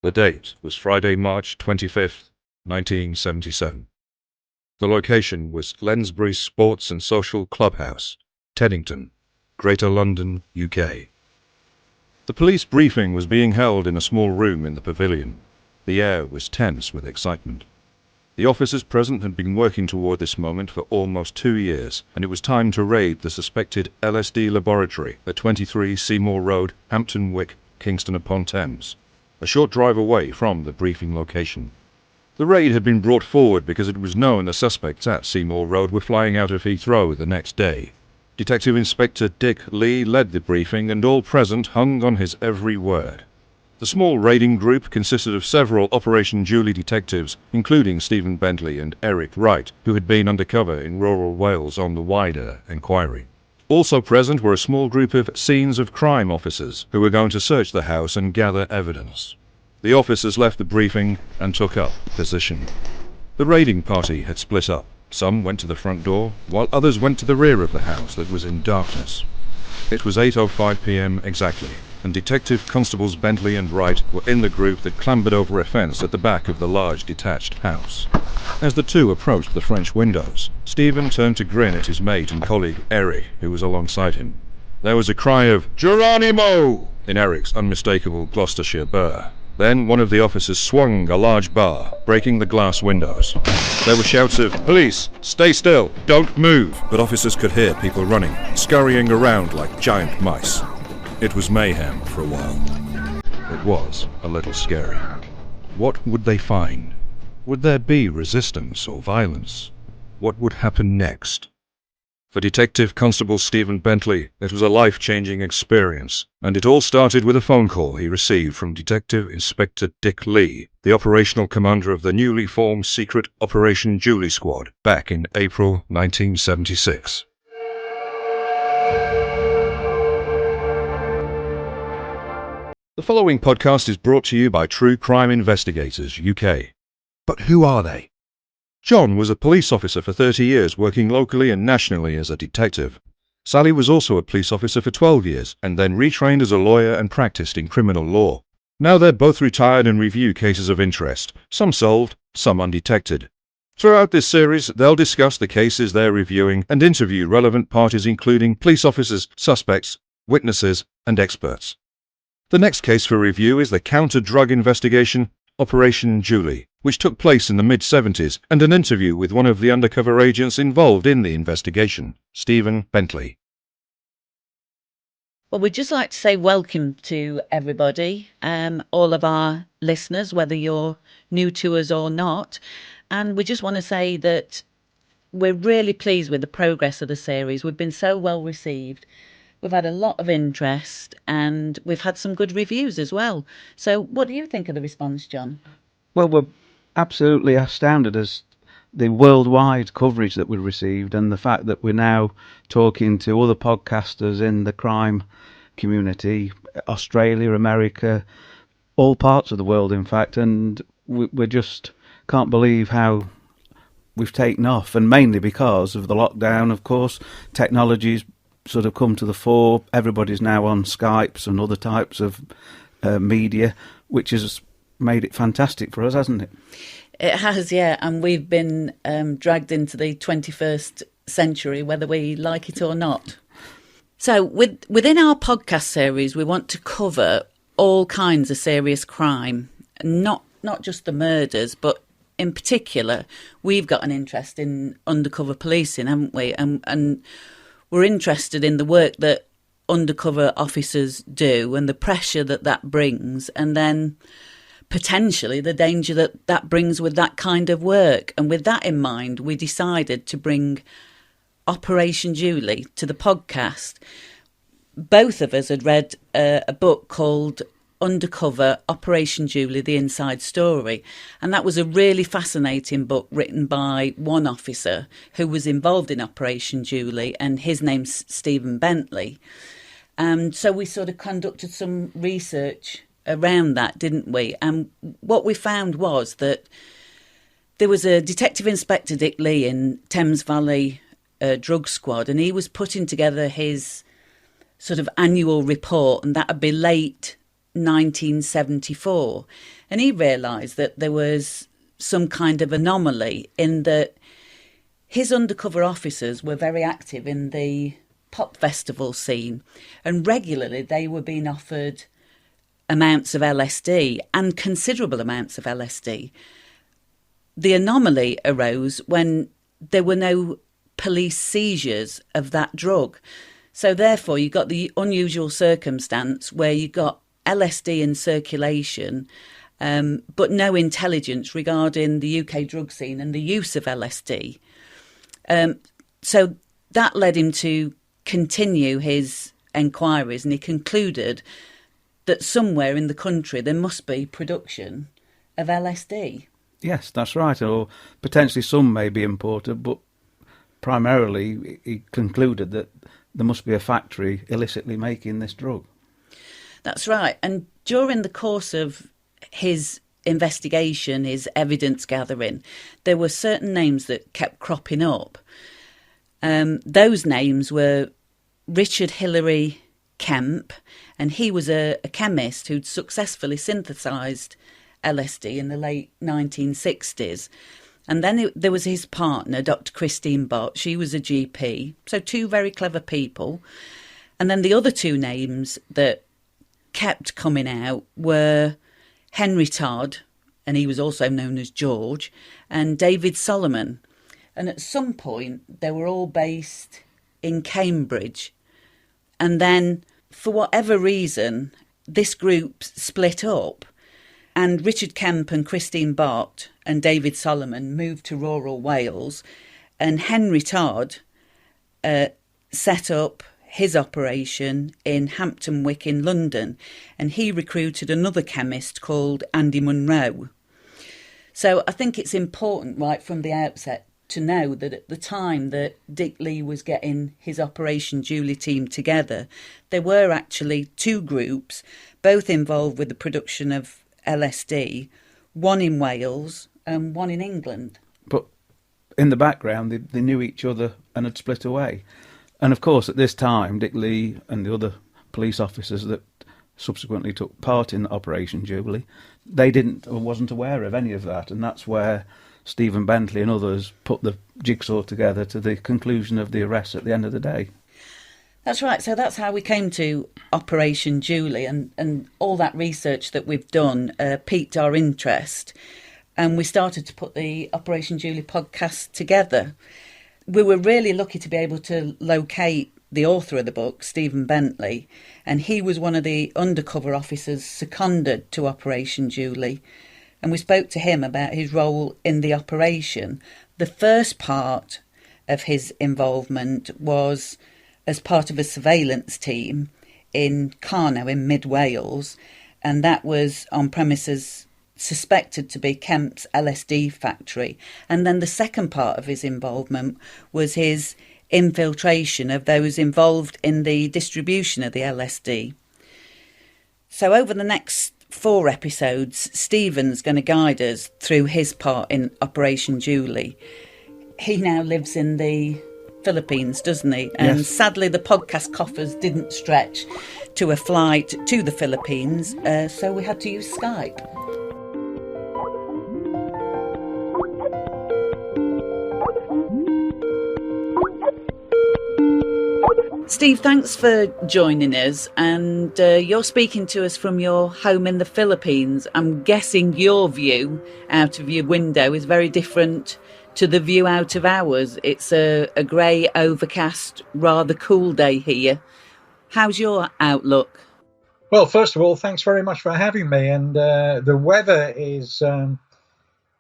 The date was Friday, March 25th, 1977. The location was Lensbury Sports and Social Clubhouse, Teddington, Greater London, UK. The police briefing was being held in a small room in the pavilion. The air was tense with excitement. The officers present had been working toward this moment for almost 2 years, and it was time to raid the suspected LSD laboratory at 23 Seymour Road, Hampton Wick, Kingston upon Thames, a short drive away from the briefing location. The raid had been brought forward because it was known the suspects at Seymour Road were flying out of Heathrow the next day. Detective Inspector Dick Lee led the briefing, and all present hung on his every word. The small raiding group consisted of several Operation Julie detectives, including Stephen Bentley and Eric Wright, who had been undercover in rural Wales on the wider inquiry. Also present were a small group of scenes of crime officers who were going to search the house and gather evidence. The officers left the briefing and took up position. The raiding party had split up. Some went to the front door, while others went to the rear of the house that was in darkness. It was 8:05 p.m. exactly, and Detective Constables Bentley and Wright were in the group that clambered over a fence at the back of the large detached house. As the two approached the French windows, Stephen turned to grin at his mate and colleague, Eric, who was alongside him. There was a cry of "Geronimo!" in Eric's unmistakable Gloucestershire burr. Then one of the officers swung a large bar, breaking the glass windows. There were shouts of, "Police, stay still, don't move!" But officers could hear people running, scurrying around like giant mice. It was mayhem for a while. It was a little scary. What would they find? Would there be resistance or violence? What would happen next? For Detective Constable Stephen Bentley, it was a life-changing experience, and it all started with a phone call he received from Detective Inspector Dick Lee, the operational commander of the newly formed secret Operation Julie Squad, back in April 1976. The following podcast is brought to you by True Crime Investigators UK. But who are they? John was a police officer for 30 years, working locally and nationally as a detective. Sally was also a police officer for 12 years, and then retrained as a lawyer and practiced in criminal law. Now they're both retired and review cases of interest, some solved, some undetected. Throughout this series, they'll discuss the cases they're reviewing and interview relevant parties including police officers, suspects, witnesses, and experts. The next case for review is the counter-drug investigation, Operation Julie, which took place in the mid-70s, and an interview with one of the undercover agents involved in the investigation, Stephen Bentley. Well, we'd just like to say welcome to everybody, all of our listeners, whether you're new to us or not. And we just want to say that we're really pleased with the progress of the series. We've been so well received. We've had a lot of interest and we've had some good reviews as well. So what do you think of the response, John? Well, we're absolutely astounded as the worldwide coverage that we received, and the fact that we're now talking to other podcasters in the crime community, Australia, America, all parts of the world, in fact, and we just can't believe how we've taken off, and mainly because of the lockdown, of course. Technology's sort of come to the fore. Everybody's now on Skypes and other types of media, which has made it fantastic for us, hasn't it? It has, yeah, and we've been dragged into the 21st century, whether we like it or not. So within our podcast series, we want to cover all kinds of serious crime, not just the murders, but in particular, we've got an interest in undercover policing, haven't we? And we're interested in the work that undercover officers do and the pressure that brings, and then potentially the danger that brings with that kind of work. And with that in mind, we decided to bring Operation Julie to the podcast. Both of us had read a book called Undercover Operation Julie, The Inside Story. And that was a really fascinating book written by one officer who was involved in Operation Julie, and his name's Stephen Bentley. And so we sort of conducted some research around that, didn't we? And what we found was that there was a Detective Inspector Dick Lee in Thames Valley Drug Squad, and he was putting together his sort of annual report, and that would be late 1974. And he realised that there was some kind of anomaly in that his undercover officers were very active in the pop festival scene, and regularly they were being offered amounts of LSD, and considerable amounts of LSD. The anomaly arose when there were no police seizures of that drug. So therefore you got the unusual circumstance where you got LSD in circulation, but no intelligence regarding the UK drug scene and the use of LSD. So that led him to continue his enquiries, and he concluded that somewhere in the country there must be production of LSD. Yes, that's right. Or potentially some may be imported, but primarily he concluded that there must be a factory illicitly making this drug. That's right. And during the course of his investigation, his evidence gathering, there were certain names that kept cropping up. Those names were Richard Hilary Kemp, and he was a chemist who'd successfully synthesised LSD in the late 1960s. And then there was his partner, Dr. Christine Bott. She was a GP, so two very clever people. And then the other two names that kept coming out were Henry Todd, and he was also known as George, and David Solomon. And at some point, they were all based in Cambridge. And then, for whatever reason, this group split up, and Richard Kemp and Christine Bott and David Solomon moved to rural Wales, and Henry Todd set up his operation in Hampton Wick in London, and he recruited another chemist called Andy Munro. So I think it's important right from the outset to know that at the time that Dick Lee was getting his Operation Julie team together, there were actually two groups, both involved with the production of LSD, one in Wales and one in England. But in the background, they knew each other and had split away. And of course, at this time, Dick Lee and the other police officers that subsequently took part in Operation Jubilee, they didn't or wasn't aware of any of that. And that's where Stephen Bentley and others put the jigsaw together to the conclusion of the arrest at the end of the day. That's right. So that's how we came to Operation Julie, and all that research that we've done piqued our interest, and we started to put the Operation Julie podcast together. We were really lucky to be able to locate the author of the book, Stephen Bentley, and he was one of the undercover officers seconded to Operation Julie, and we spoke to him about his role in the operation. The first part of his involvement was as part of a surveillance team in Carno in mid-Wales, and that was on premises suspected to be Kemp's LSD factory. And then the second part of his involvement was his infiltration of those involved in the distribution of the LSD. So over the next 4 episodes, Stephen's going to guide us through his part in Operation Julie. He now lives in the Philippines, doesn't he? And yes. Sadly, the podcast coffers didn't stretch to a flight to the Philippines, so we had to use Skype. Steve, thanks for joining us, and you're speaking to us from your home in the Philippines. I'm guessing your view out of your window is very different to the view out of ours. It's a grey, overcast, rather cool day here. How's your outlook? Well, first of all, thanks very much for having me. And the weather is,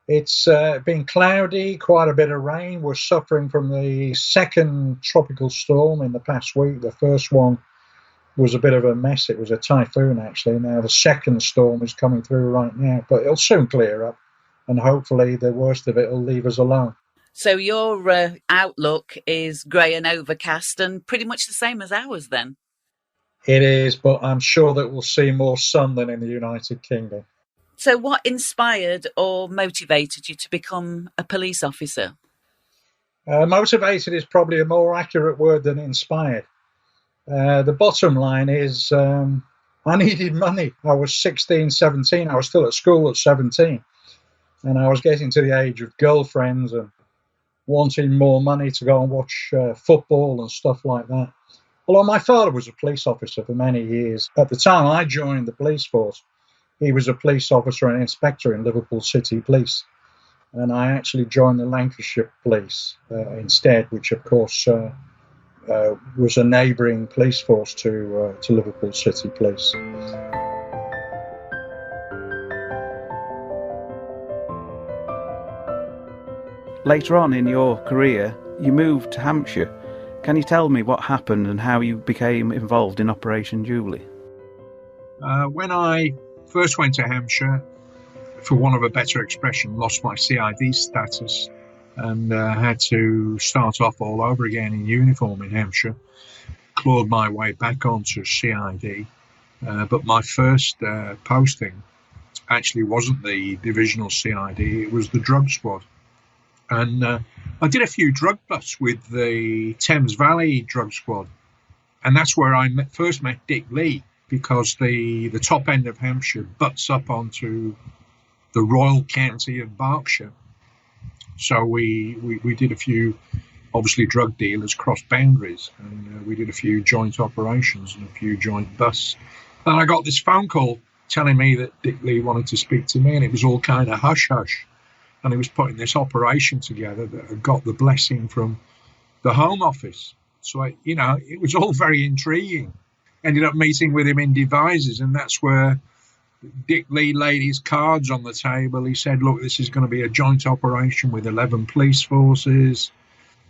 it's been cloudy, quite a bit of rain. We're suffering from the second tropical storm in the past week. The first one was a bit of a mess. It was a typhoon, actually. Now the second storm is coming through right now, but it'll soon clear up. And hopefully the worst of it will leave us alone. So your outlook is grey and overcast and pretty much the same as ours then? It is, but I'm sure that we'll see more sun than in the United Kingdom. So what inspired or motivated you to become a police officer? Motivated is probably a more accurate word than inspired. The bottom line is I needed money. I was 16, 17. I was still at school at 17. And I was getting to the age of girlfriends and wanting more money to go and watch football and stuff like that. Although my father was a police officer for many years. At the time I joined the police force, he was a police officer and inspector in Liverpool City Police. And I actually joined the Lancashire Police instead, which of course was a neighbouring police force to Liverpool City Police. Later on in your career, you moved to Hampshire. Can you tell me what happened and how you became involved in Operation Julie? When I first went to Hampshire, for want of a better expression, lost my CID status and had to start off all over again in uniform in Hampshire, clawed my way back onto CID. But my first posting actually wasn't the divisional CID, it was the drug squad. And I did a few drug busts with the Thames Valley drug squad. And that's where I first met Dick Lee, because the top end of Hampshire butts up onto the Royal County of Berkshire. So we did a few, obviously, drug dealers cross boundaries, and we did a few joint operations and a few joint busts. And I got this phone call telling me that Dick Lee wanted to speak to me, and it was all kind of hush-hush. And he was putting this operation together that had got the blessing from the Home Office. So, it was all very intriguing. Ended up meeting with him in Devizes, and that's where Dick Lee laid his cards on the table. He said, look, this is going to be a joint operation with 11 police forces.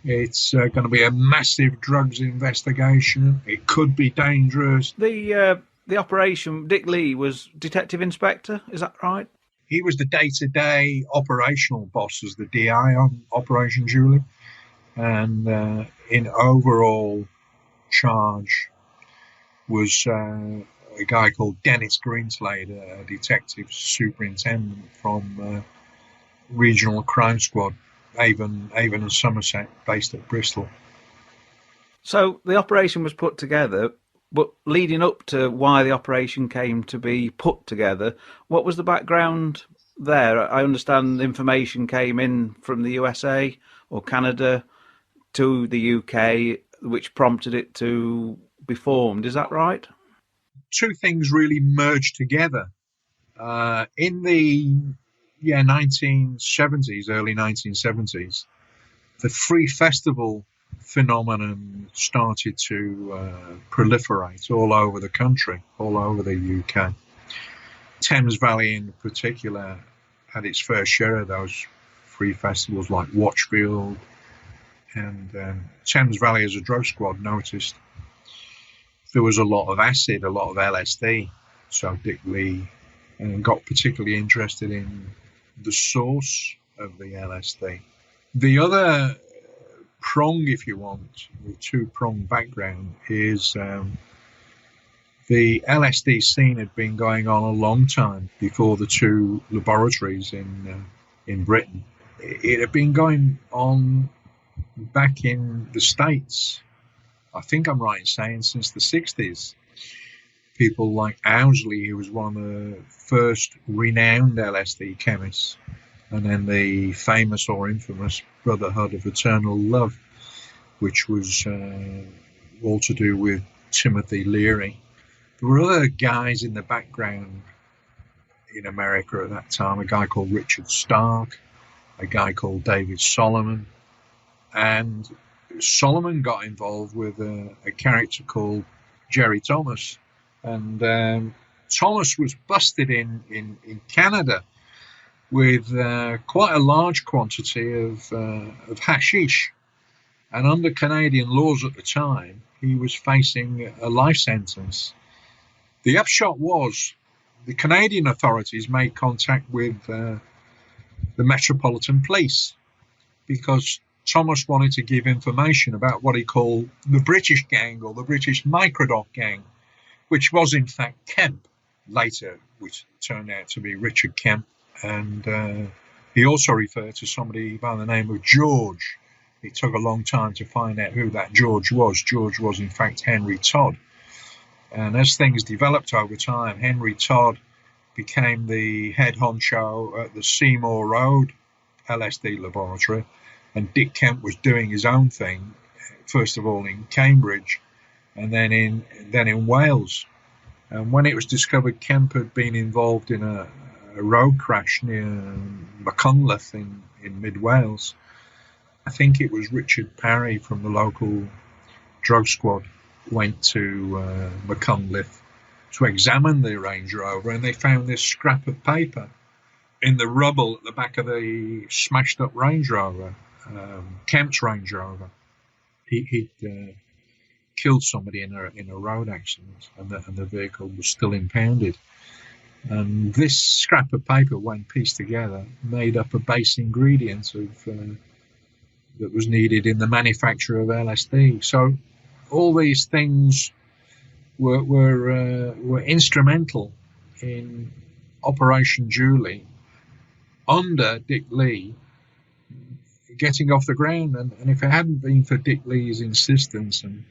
It's going to be a massive drugs investigation. It could be dangerous. The operation, Dick Lee was Detective Inspector, is that right? He was the day-to-day operational boss as the DI on Operation Julie. And in overall charge was a guy called Dennis Greenslade, a detective superintendent from Regional Crime Squad, Avon and Somerset, based at Bristol. So the operation was put together, but leading up to why the operation came to be put together, what was the background there? I understand information came in from the USA or Canada to the UK, which prompted it to be formed. Is that right? Two things really merged together. In the 1970s, early 1970s, the free festival phenomenon started to proliferate all over the country, all over the UK. Thames Valley in particular had its fair share of those free festivals like Watchfield, and Thames Valley as a drug squad noticed there was a lot of acid, a lot of LSD. So Dick Lee got particularly interested in the source of the LSD. The other prong, if you want, the two-prong background is the LSD scene had been going on a long time before the two laboratories in Britain. It had been going on back in the States, I think I'm right in saying, since the 60s. People like Owsley, who was one of the first renowned LSD chemists, and then the famous or infamous Brotherhood of Eternal Love, which was all to do with Timothy Leary. There were other guys in the background in America at that time, a guy called Richard Stark, a guy called David Solomon, and Solomon got involved with a character called Jerry Thomas, and Thomas was busted in Canada with quite a large quantity of hashish, and under Canadian laws at the time he was facing a life sentence. The upshot was the Canadian authorities made contact with the Metropolitan Police because Thomas wanted to give information about what he called the British gang, or the British microdoc gang, which was in fact Kemp, later which turned out to be Richard Kemp. And he also referred to somebody by the name of George. It took a long time to find out who that George was. George was in fact Henry Todd. And as things developed over time, Henry Todd became the head honcho at the Seymour Road LSD laboratory, and Dick Kemp was doing his own thing, first of all in Cambridge, and then in Wales. And when it was discovered Kemp had been involved in a road crash near Machynlleth in mid Wales, I think it was Richard Parry from the local drug squad went to Machynlleth to examine the Range Rover, and they found this scrap of paper in the rubble at the back of the smashed up Range Rover, Kemp's Range Rover. He'd killed somebody in a road accident, and the vehicle was still impounded. And this scrap of paper, when pieced together, made up a base ingredient that was needed in the manufacture of LSD. So all these things were instrumental in Operation Julie under Dick Lee getting off the ground. And if it hadn't been for Dick Lee's insistence and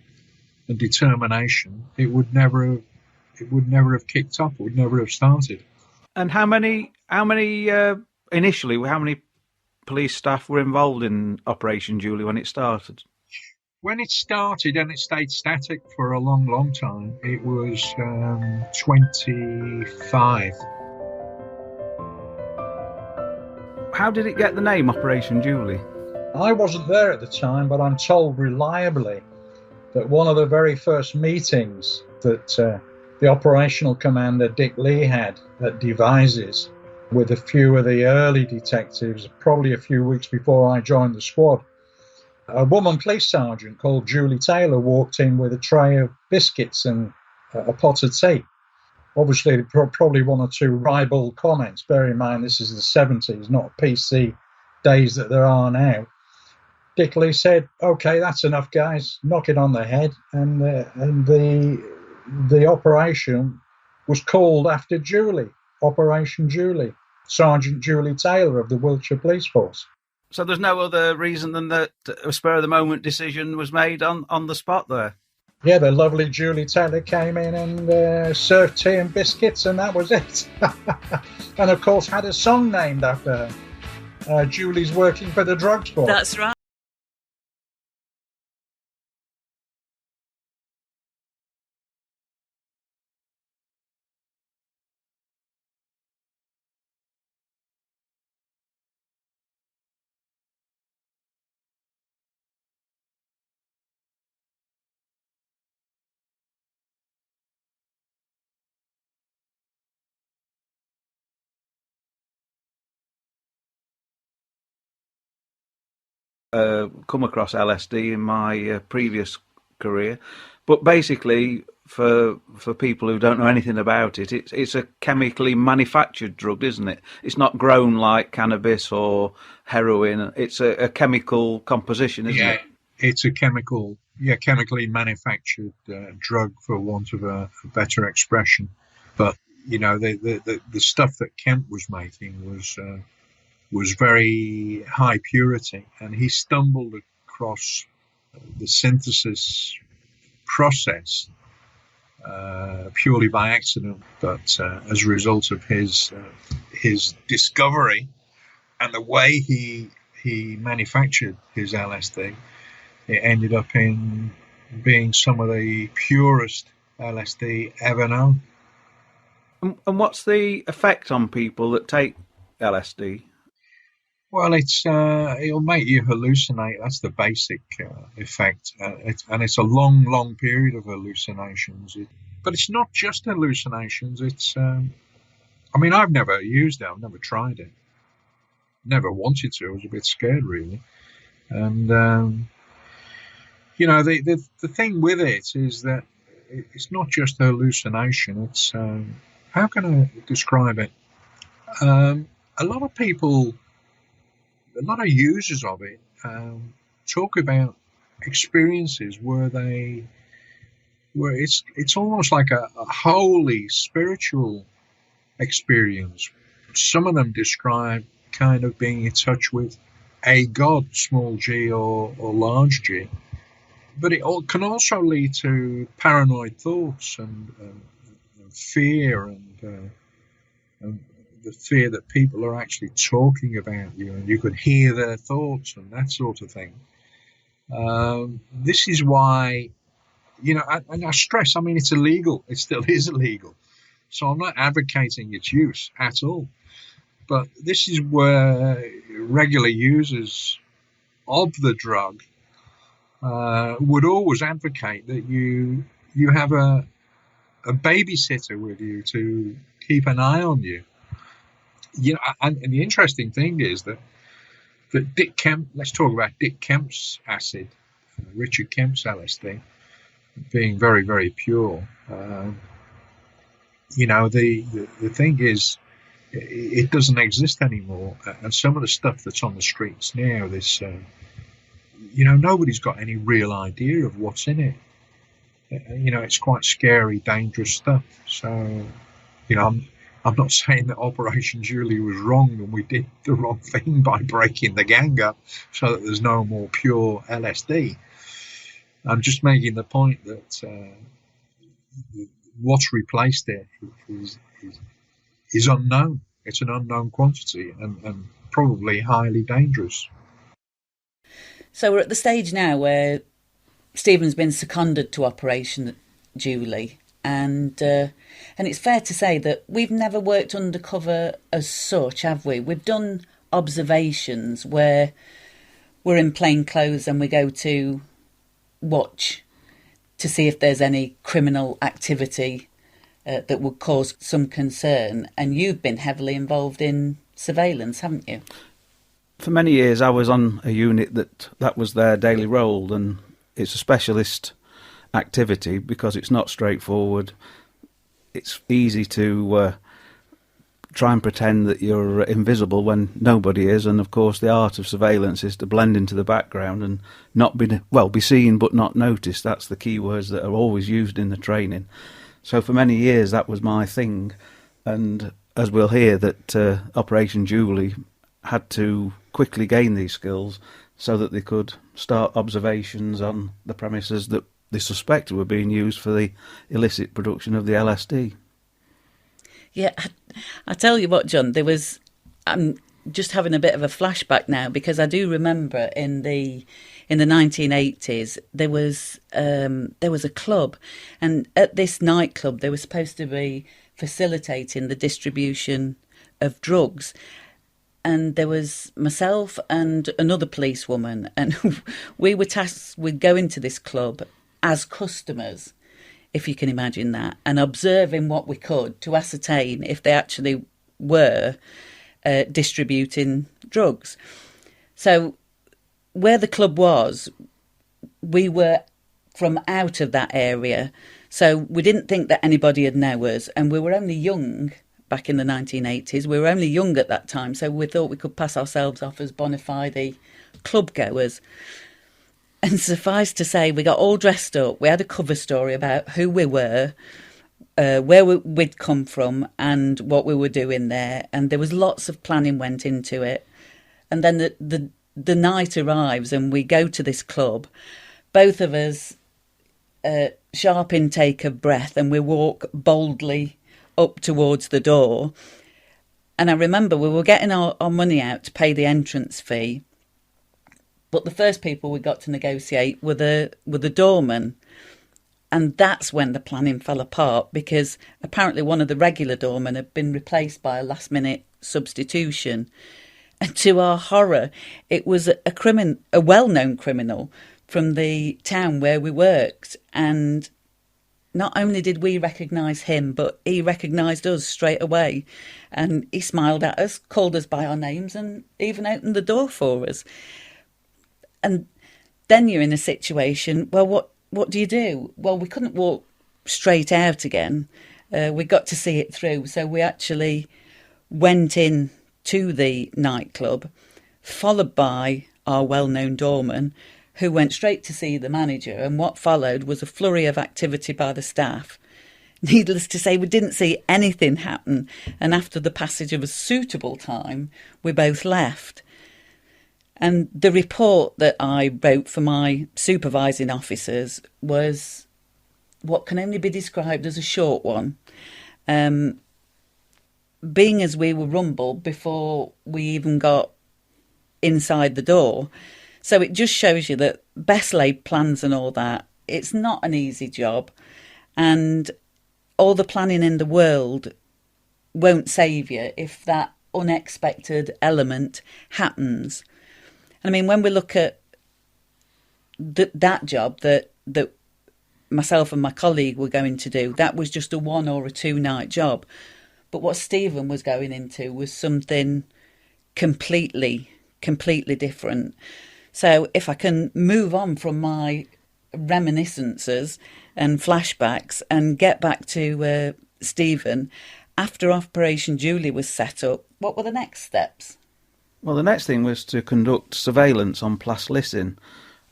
determination, it would never have kicked off. It would never have started. And how many initially, how many police staff were involved in Operation Julie when it started? When it started, and it stayed static for a long, long time, it was 25. How did it get the name Operation Julie? I wasn't there at the time, but I'm told reliably that one of the very first meetings that the operational commander Dick Lee had at Devizes with a few of the early detectives, probably a few weeks before I joined the squad, a woman police sergeant called Julie Taylor walked in with a tray of biscuits and a pot of tea. Obviously, probably one or two ribald comments. Bear in mind, this is the 70s, not PC days that there are now. Dick Lee said, "Okay, that's enough, guys. Knock it on the head." And the operation was called after Julie, Operation Julie, Sergeant Julie Taylor of the Wiltshire Police Force. So there's no other reason than that a spur-of-the-moment decision was made on the spot there? Yeah, the lovely Julie Taylor came in and served tea and biscuits, and that was it. And, of course, had a song named after her. Julie's working for the drug squad. That's right. Come across LSD in my previous career, but basically for people who don't know anything about it, it's a chemically manufactured drug, isn't it? It's not grown like cannabis or heroin. It's a chemical composition, isn't it? It's a chemically manufactured drug, for want of a better expression. But you know, the stuff that Kemp was making was very high purity, and he stumbled across the synthesis process purely by accident. But as a result of his discovery and the way he manufactured his LSD, it ended up in being some of the purest LSD ever known. And what's the effect on people that take LSD? Well, it'll make you hallucinate. That's the basic effect, and it's a long, long period of hallucinations. But it's not just hallucinations. I mean, I've never used it. I've never tried it. Never wanted to. I was a bit scared, really. And you know, the thing with it is that it's not just a hallucination. It's how can I describe it? A lot of people. A lot of users of it talk about experiences where it's almost like a holy spiritual experience. Some of them describe kind of being in touch with a god, small g or large g. but it can also lead to paranoid thoughts and fear and the fear that people are actually talking about you and you could hear their thoughts and that sort of thing. This is why, and I stress, I mean, it's illegal. It still is illegal. So I'm not advocating its use at all. But this is where regular users of the drug would always advocate that you have a babysitter with you to keep an eye on you. And the interesting thing is that Dick Kemp, let's talk about Dick Kemp's acid, Richard Kemp's LSD, being very, very pure. The thing is, it doesn't exist anymore. And some of the stuff that's on the streets now, this, nobody's got any real idea of what's in it. It's quite scary, dangerous stuff. So, I'm not saying that Operation Julie was wrong and we did the wrong thing by breaking the gang up so that there's no more pure LSD. I'm just making the point that what's replaced it is unknown. It's an unknown quantity and probably highly dangerous. So we're at the stage now where Stephen's been seconded to Operation Julie. And it's fair to say that we've never worked undercover as such, have we? We've done observations where we're in plain clothes and we go to watch to see if there's any criminal activity that would cause some concern. And you've been heavily involved in surveillance, haven't you? For many years I was on a unit that was their daily role, and it's a specialist activity because it's not straightforward. It's easy to try and pretend that you're invisible when nobody is, and of course the art of surveillance is to blend into the background and not be seen but not noticed. That's the key words that are always used in the training. So for many years that was my thing, and as we'll hear, that Operation Julie had to quickly gain these skills so that they could start observations on the premises that they suspected were being used for the illicit production of the LSD. Yeah, I tell you what, John, I'm just having a bit of a flashback now, because I do remember in the 1980s there was a club, and at this nightclub they were supposed to be facilitating the distribution of drugs. And there was myself and another policewoman, and we were tasked with going to this club as customers, if you can imagine that, and observing what we could to ascertain if they actually were distributing drugs. So where the club was, we were from out of that area, so we didn't think that anybody would know us, and we were only young. Back in the 1980s, we were only young at that time, so we thought we could pass ourselves off as bona fide club goers. And suffice to say, we got all dressed up. We had a cover story about who we were, where we'd come from, and what we were doing there. And there was lots of planning went into it. And then the night arrives, and we go to this club. Both of us, sharp intake of breath, and we walk boldly up towards the door. And I remember we were getting our money out to pay the entrance fee, but the first people we got to negotiate were the doorman. And that's when the planning fell apart, because apparently one of the regular doormen had been replaced by a last minute substitution. And to our horror, it was a well-known criminal from the town where we worked. And not only did we recognise him, but he recognised us straight away. And he smiled at us, called us by our names, and even opened the door for us. And then you're in a situation, well, what do you do? Well, we couldn't walk straight out again. We got to see it through. So we actually went in to the nightclub, followed by our well-known doorman, who went straight to see the manager. And what followed was a flurry of activity by the staff. Needless to say, we didn't see anything happen. And after the passage of a suitable time, we both left. And the report that I wrote for my supervising officers was what can only be described as a short one. Being as we were rumbled before we even got inside the door. So it just shows you that best laid plans and all that, it's not an easy job. And all the planning in the world won't save you if that unexpected element happens. I mean, when we look at that job that myself and my colleague were going to do, that was just a 1 or a 2 night job. But what Stephen was going into was something completely different. So if I can move on from my reminiscences and flashbacks and get back to Stephen, after Operation Julie was set up, what were the next steps? Well, the next thing was to conduct surveillance on Plaslissin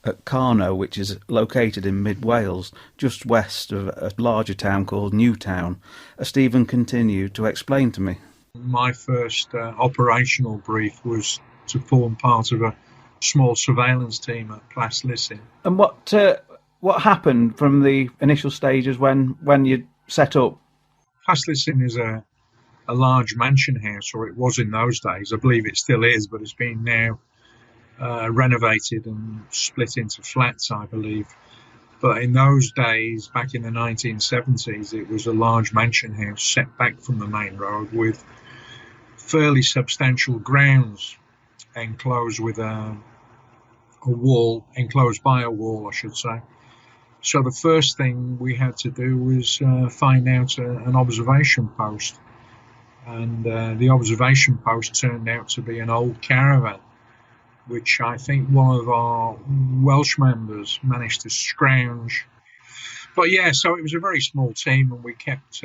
at Carno, which is located in mid-Wales, just west of a larger town called Newtown, as Stephen continued to explain to me. My first operational brief was to form part of a small surveillance team at Plaslissin. And what happened from the initial stages when you set up? Plaslissin is a large mansion house, or it was in those days. I believe it still is, but it's been now renovated and split into flats, I believe. But in those days, back in the 1970s, it was a large mansion house set back from the main road with fairly substantial grounds enclosed with a wall, enclosed by a wall, I should say. So the first thing we had to do was find out an observation post. And the observation post turned out to be an old caravan, which I think one of our Welsh members managed to scrounge. But yeah, so it was a very small team, and we kept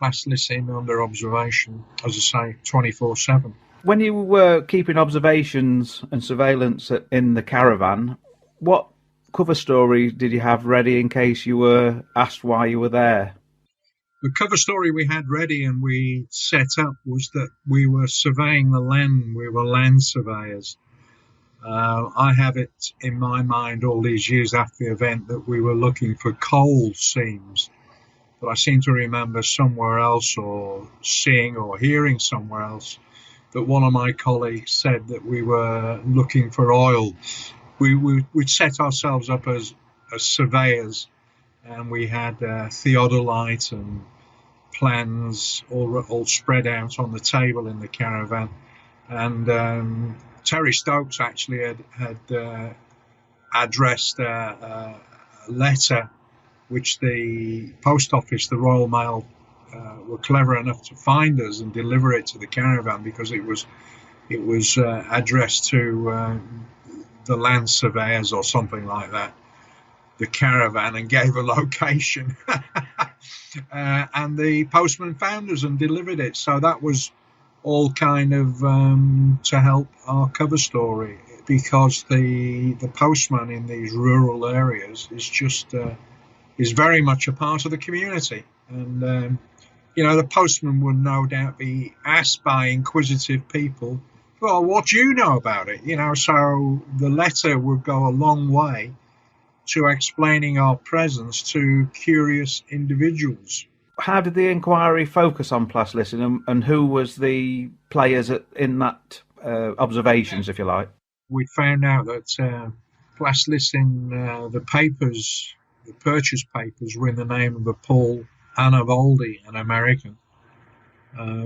Plaslissin under observation, as I say, 24/7. When you were keeping observations and surveillance in the caravan, what cover story did you have ready in case you were asked why you were there? The cover story we had ready and we set up was that we were surveying the land. We were land surveyors. I have it in my mind all these years after the event that we were looking for coal seams. But I seem to remember somewhere else, or seeing or hearing somewhere else, that one of my colleagues said that we were looking for oil. We'd set ourselves up as surveyors, and we had theodolite and plans all spread out on the table in the caravan. And Terry Stokes actually had addressed a letter which the post office, the Royal Mail, were clever enough to find us and deliver it to the caravan, because it was addressed to the land surveyors or something like that, the caravan, and gave a location. And the postman found us and delivered it. So that was all kind of to help our cover story, because the postman in these rural areas is very much a part of the community. And the postman would no doubt be asked by inquisitive people, well, what do you know about it? So the letter would go a long way to explaining our presence to curious individuals. How did the inquiry focus on Plaslissin, and who was the players in that observations, if you like? We found out that Plaslissin, the papers, the purchase papers, were in the name of a Paul Anaboldi, an American.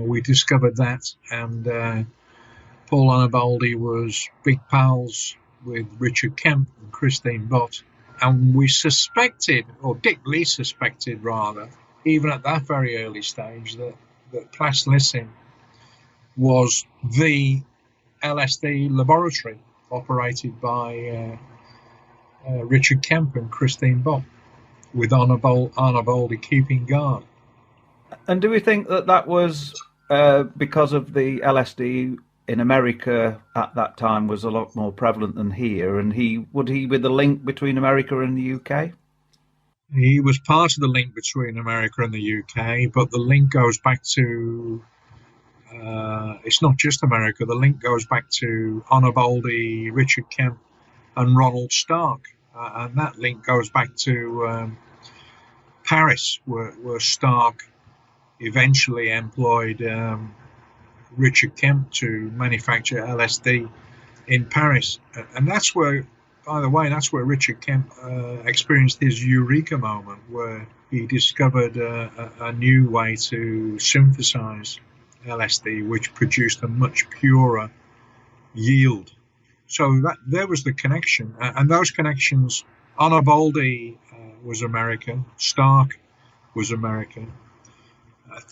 We discovered that, and Paul Anaboldi was big pals with Richard Kemp and Christine Bott. And we suspected, or Dick Lee suspected rather, even at that very early stage, that Plaslissin was the LSD laboratory operated by Richard Kemp and Christine Bott, with Anaboldi keeping guard. And do we think that was because of the LSD in America at that time was a lot more prevalent than here, and would he be the link between America and the UK? He was part of the link between America and the UK, but the link goes back to it's not just America. The link goes back to Onaboldi, Richard Kemp, and Ronald Stark, and that link goes back to Paris, where Stark eventually employed Richard Kemp to manufacture LSD in Paris. And that's where, by the way, that's where Richard Kemp experienced his eureka moment, where he discovered a new way to synthesize LSD, which produced a much purer yield. So there was the connection. And those connections, Onaboldi was American, Stark was American.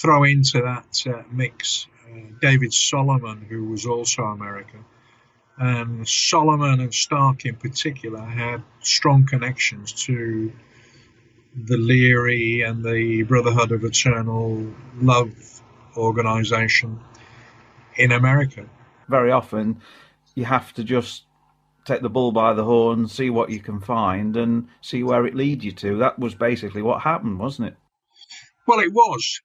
Throw into that mix David Solomon, who was also American. And Solomon and Stark in particular had strong connections to the Leary and the Brotherhood of Eternal Love organization in America. Very often you have to just take the bull by the horn, see what you can find and see where it leads you to. That was basically what happened, wasn't it? Well, it was.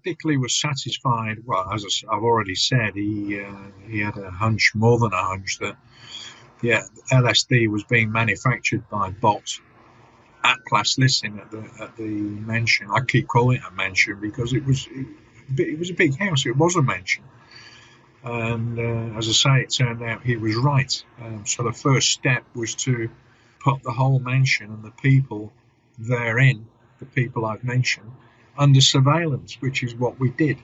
Dickley was satisfied. Well, as I've already said, he had a hunch, more than a hunch, that LSD was being manufactured by Bott at Plaslissin at the mansion. I keep calling it a mansion because it was a big house. It was a mansion, and as I say, it turned out he was right. So the first step was to put the whole mansion and the people therein, the people I've mentioned, under surveillance, which is what we did.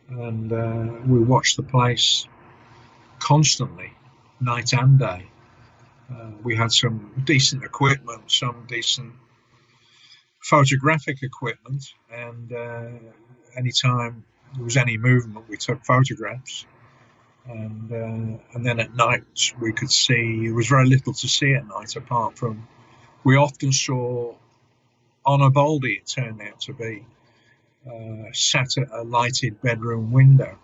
And we watched the place constantly, night and day. We had some decent equipment, some decent photographic equipment, and anytime there was any movement, we took photographs. And then at night we could see, there was very little to see at night apart from, we often saw Onaboldi, it turned out to be, sat at a lighted bedroom window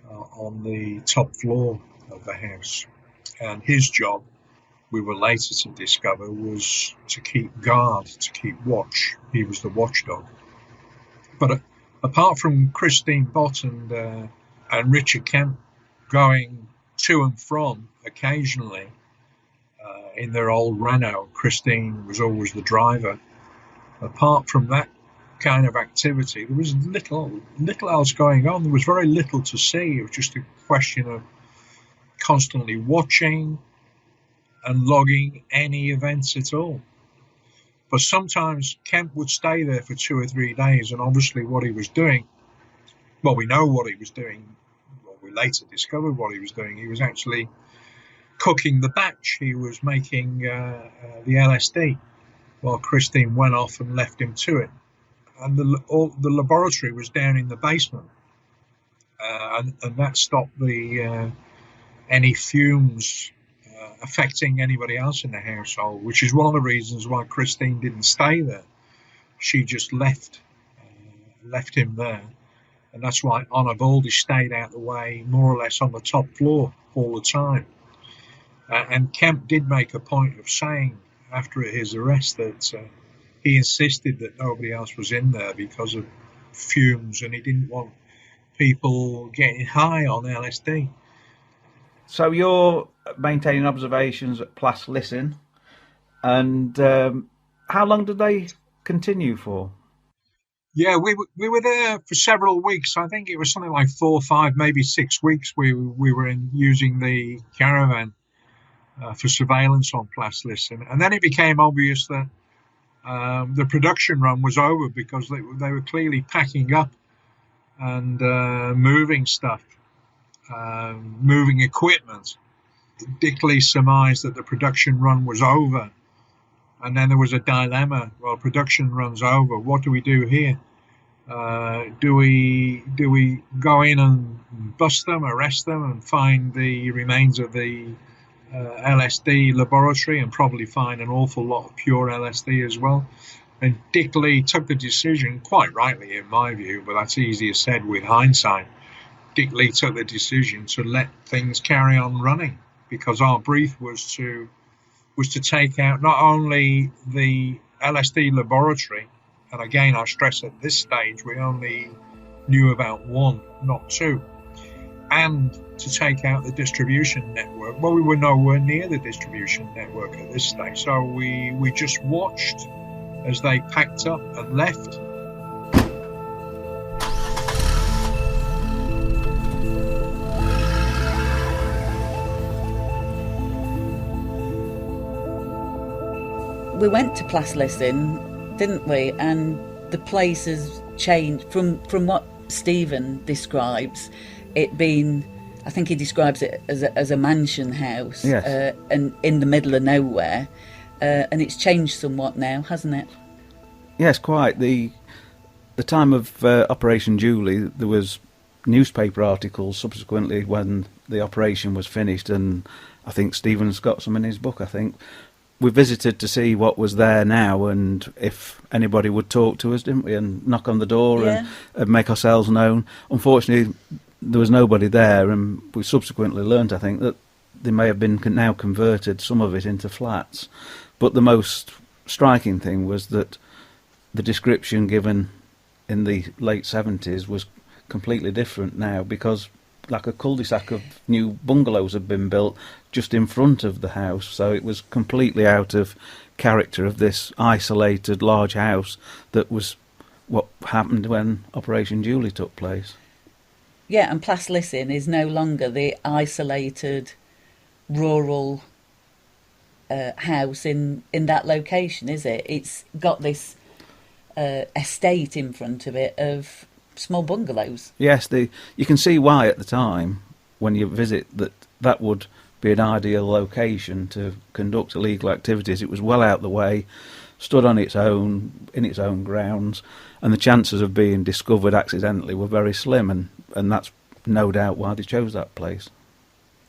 on the top floor of the house. And his job, we were later to discover, was to keep guard, to keep watch. He was the watchdog. But apart from Christine Bott and Richard Kemp going to and from occasionally in their old Renault, Christine was always the driver. Apart from that kind of activity, there was little else going on. There was very little to see. It was just a question of constantly watching and logging any events at all. But sometimes Kemp would stay there for 2 or 3 days, and obviously what he was doing, well, we know what he was doing. Well, we later discovered what he was doing. He was actually cooking the batch. He was making the LSD while Christine went off and left him to it. And the laboratory was down in the basement. And that stopped any fumes affecting anybody else in the household, which is one of the reasons why Christine didn't stay there. She just left him there. And that's why Onaboldi stayed out the way, more or less on the top floor all the time. And Kemp did make a point of saying after his arrest that he insisted that nobody else was in there because of fumes, and he didn't want people getting high on LSD. So you're maintaining observations at Plaslissin, and how long did they continue for? Yeah, we were there for several weeks. I think it was something like 4, 5, maybe 6 weeks. We were using the caravan for surveillance on Plaslissin, and then it became obvious that the production run was over because they were clearly packing up and moving stuff, moving equipment. Dickley surmised that the production run was over, and then there was a dilemma. Well, production run's over. What do we do here? Do we go in and bust them, arrest them, and find the remains of the LSD laboratory and probably find an awful lot of pure LSD as well? And Dickley took the decision, quite rightly in my view, but that's easier said with hindsight. Dickley took the decision to let things carry on running because our brief was to take out not only the LSD laboratory, and again I stress at this stage we only knew about one, not two, and to take out the distribution network. Well, we were nowhere near the distribution network at this stage, so we just watched as they packed up and left. We went to Plaslissin, didn't we? And the place has changed from what Stephen describes it being. I think he describes it as a mansion house, yes. And in the middle of nowhere, and it's changed somewhat now, hasn't it? Yes, quite. The time of Operation Julie, there was newspaper articles subsequently when the operation was finished, and I think Stephen's got some in his book, I think. We visited to see what was there now and if anybody would talk to us, didn't we, and knock on the door and make ourselves known. Unfortunately, there was nobody there, and we subsequently learnt, I think, that they may have been now converted, some of it, into flats. But the most striking thing was that the description given in the late 70s was completely different now, because like a cul-de-sac of new bungalows had been built just in front of the house, so it was completely out of character of this isolated large house that was what happened when Operation Julie took place. Yeah, and Plaslissin is no longer the isolated rural house in that location, is it? It's got this estate in front of it of small bungalows. Yes, you can see why at the time, when you visit, that would be an ideal location to conduct illegal activities. It was well out the way, stood on its own, in its own grounds, and the chances of being discovered accidentally were very slim, and that's no doubt why they chose that place.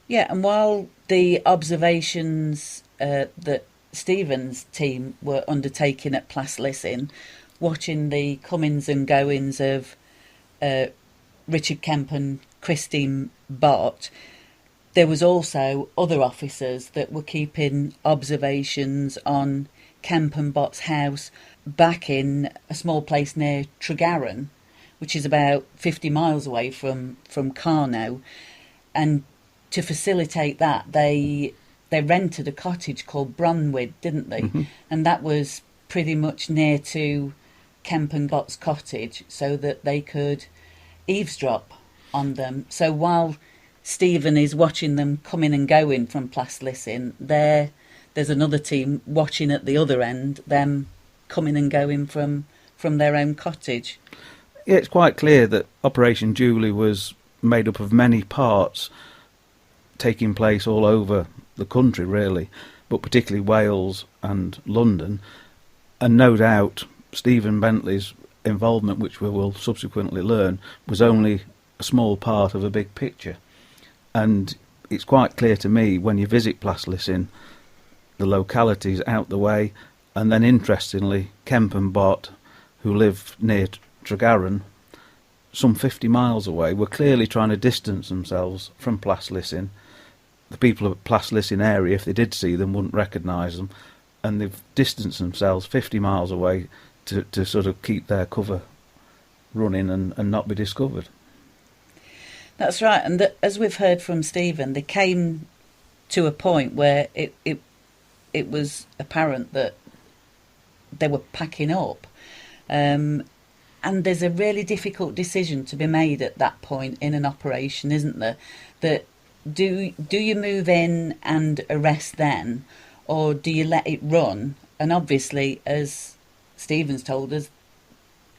Yeah, and while the observations that Stephen's team were undertaking at Plaslissin, watching the comings and goings of Richard Kemp and Christine Bott, there was also other officers that were keeping observations on Kemp and Bott's house back in a small place near Tregaron, which is about 50 miles away from Carno. And to facilitate that, they rented a cottage called Bronwyd, didn't they? Mm-hmm. And that was pretty much near to Kemp and Bott's cottage, so that they could eavesdrop on them. So while Stephen is watching them coming and going from Plaslissin, there's another team watching at the other end, them coming and going from their own cottage. Yeah, it's quite clear that Operation Julie was made up of many parts taking place all over the country, really, but particularly Wales and London. And no doubt Stephen Bentley's involvement, which we will subsequently learn, was only a small part of a big picture. And it's quite clear to me when you visit Plaslissin, the localities out the way, and then interestingly, Kemp and Bott, who live near Tregaron, some 50 miles away, were clearly trying to distance themselves from Plaslissin. The people of the Plaslissin area, if they did see them, wouldn't recognise them, and they've distanced themselves 50 miles away to sort of keep their cover running and not be discovered. That's right, and as we've heard from Stephen, they came to a point where it was apparent that they were packing up, and there's a really difficult decision to be made at that point in an operation, isn't there? That do you move in and arrest then, or do you let it run? And obviously, as Stephen's told us,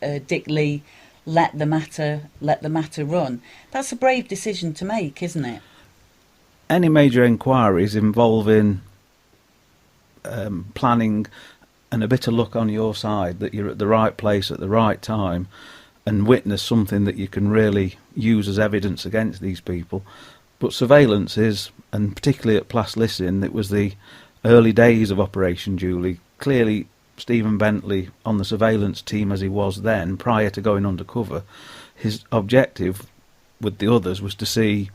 Dick Lee let the matter run. That's a brave decision to make, isn't it? Any major inquiries involving planning and a bit of luck on your side, that you're at the right place at the right time and witness something that you can really use as evidence against these people. But surveillance is, and particularly at Plaslissin, it was the early days of Operation Julie. Clearly Stephen Bentley, on the surveillance team as he was then, prior to going undercover, his objective with the others was to see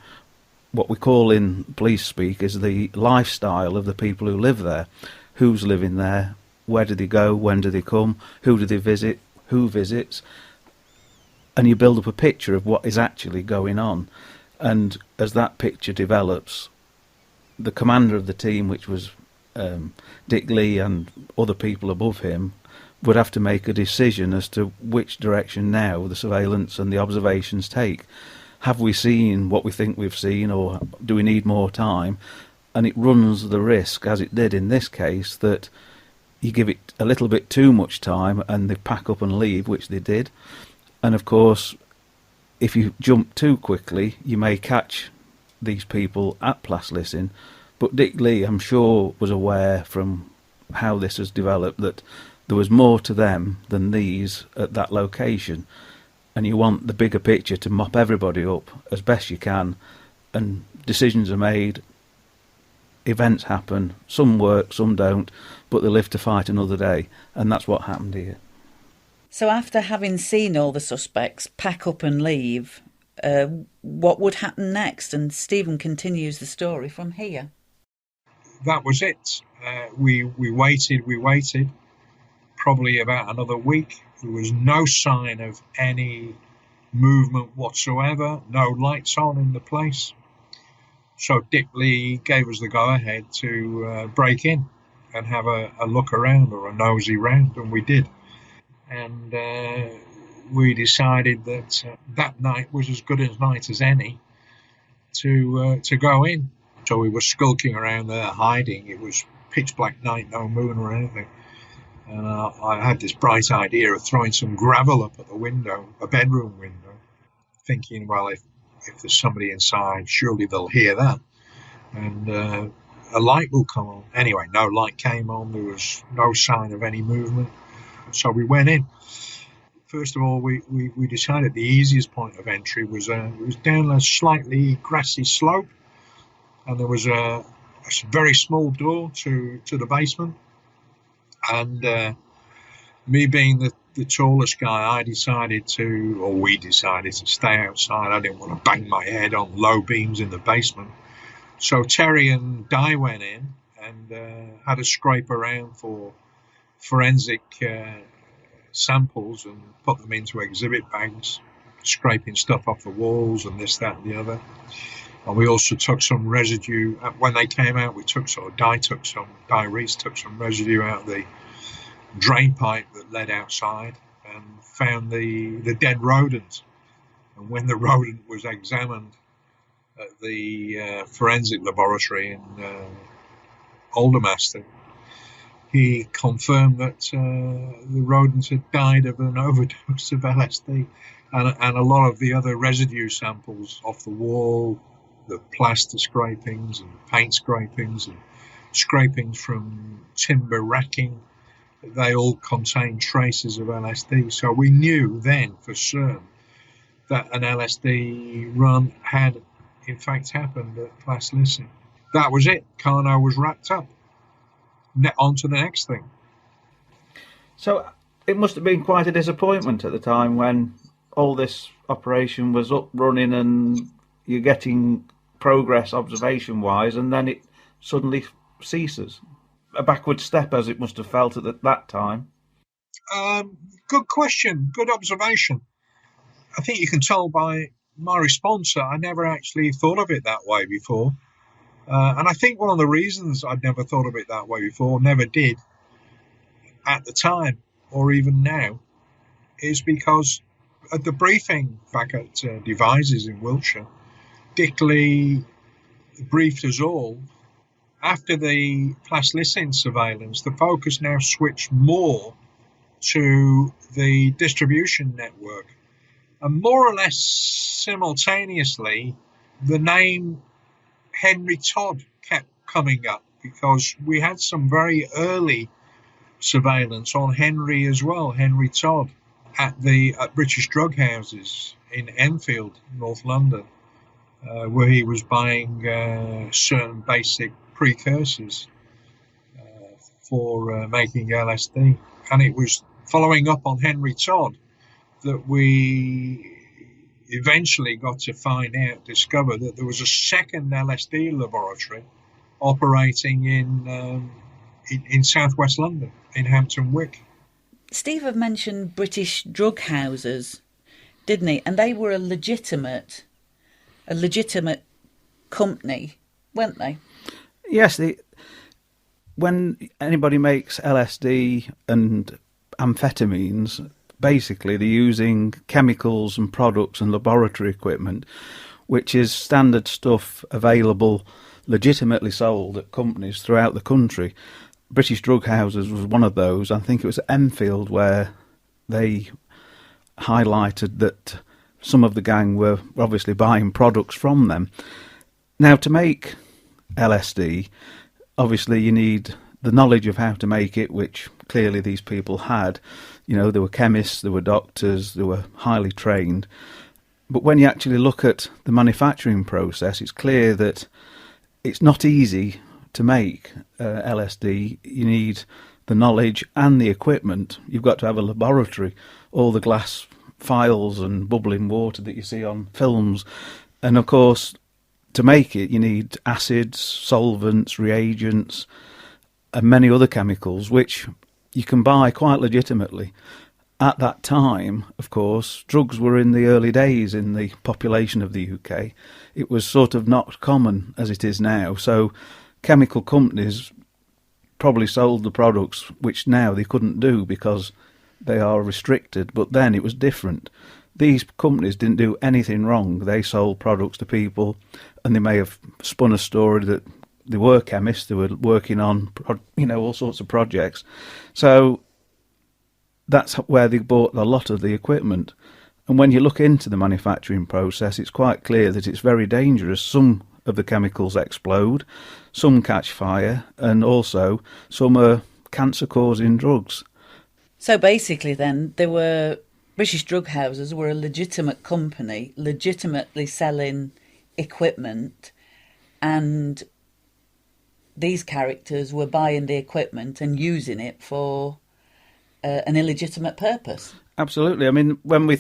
what we call in police speak is the lifestyle of the people who live there. Who's living there? Where do they go? When do they come? Who do they visit? Who visits? And you build up a picture of what is actually going on. And as that picture develops, the commander of the team, which was Dick Lee and other people above him, would have to make a decision as to which direction now the surveillance and the observations take. Have we seen what we think we've seen, or do we need more time? And it runs the risk, as it did in this case, that you give it a little bit too much time and they pack up and leave, which they did. And of course, if you jump too quickly, you may catch these people at Plaslissin. But Dick Lee, I'm sure, was aware from how this has developed that there was more to them than these at that location. And you want the bigger picture to mop everybody up as best you can. And decisions are made, events happen, some work, some don't, but they live to fight another day. And that's what happened here. So after having seen all the suspects pack up and leave, what would happen next? And Stephen continues the story from here. That was it. We waited probably about another week. There was no sign of any movement whatsoever, no lights on in the place. So Dick Lee gave us the go-ahead to break in and have a look around, or a nosy round, and we did. And we decided that that night was as good a night as any to go in. So we were skulking around there, hiding. It was pitch black night, no moon or anything. And I had this bright idea of throwing some gravel up at the window, a bedroom window, thinking, well, if there's somebody inside, surely they'll hear that. And a light will come on. Anyway, no light came on. There was no sign of any movement. So we went in. First of all, we decided the easiest point of entry was down a slightly grassy slope. And there was a very small door to the basement. And me being the tallest guy, we decided to stay outside. I didn't want to bang my head on low beams in the basement. So Terry and Di went in and had a scrape around for forensic samples and put them into exhibit bags, scraping stuff off the walls and this, that, and the other. And we also took some residue. When they came out, Di Reese took some residue out of the drain pipe that led outside and found the dead rodent. And when the rodent was examined at the forensic laboratory in Aldermaston, he confirmed that the rodent had died of an overdose of LSD. And a lot of the other residue samples off the wall, the plaster scrapings and paint scrapings and scrapings from timber racking, they all contained traces of LSD. So we knew then for certain that an LSD run had in fact happened at Plaslissin. That was it. Carno was wrapped up. On to the next thing. So it must have been quite a disappointment at the time when all this operation was up running and you're getting progress observation-wise, and then it suddenly ceases. A backward step, as it must have felt at that time. Good question. Good observation. I think you can tell by my response that I never actually thought of it that way before. And I think one of the reasons I'd never thought of it that way before, never did at the time or even now, is because at the briefing back at Devizes in Wiltshire, Dick Lee briefed us all. After the Plaslissin surveillance, the focus now switched more to the distribution network. And more or less simultaneously, the name Henry Todd kept coming up because we had some very early surveillance on Henry as well, Henry Todd, at British drug houses in Enfield, North London, where he was buying certain basic precursors for making LSD. And it was following up on Henry Todd that we eventually got to discover that there was a second LSD laboratory operating in southwest London, in Hampton Wick. Steve had mentioned British drug houses, didn't he? And they were a legitimate a legitimate company, weren't they? Yes, when anybody makes LSD and amphetamines, basically they're using chemicals and products and laboratory equipment, which is standard stuff available, legitimately sold at companies throughout the country. British Drug Houses was one of those. I think it was at Enfield where they highlighted that some of the gang were obviously buying products from them. Now, to make LSD, obviously you need the knowledge of how to make it, which clearly these people had. You know, there were chemists, there were doctors, they were highly trained. But when you actually look at the manufacturing process, it's clear that it's not easy to make LSD. You need the knowledge and the equipment. You've got to have a laboratory, all the glass files and bubbling water that you see on films. And of course, to make it, you need acids, solvents, reagents, and many other chemicals, which you can buy quite legitimately. At that time, of course, drugs were in the early days in the population of the UK. It was sort of not common as it is now. So chemical companies probably sold the products which now they couldn't do because they are restricted. But then it was different. These companies didn't do anything wrong. They sold products to people, and they may have spun a story that they were chemists, they were working on, all sorts of projects. So that's where they bought a lot of the equipment. And when you look into the manufacturing process, it's quite clear that it's very dangerous. Some of the chemicals explode, some catch fire, and also some are cancer-causing drugs. So basically then, British Drug Houses were a legitimate company, legitimately selling equipment, and these characters were buying the equipment and using it for an illegitimate purpose. Absolutely. I mean, when we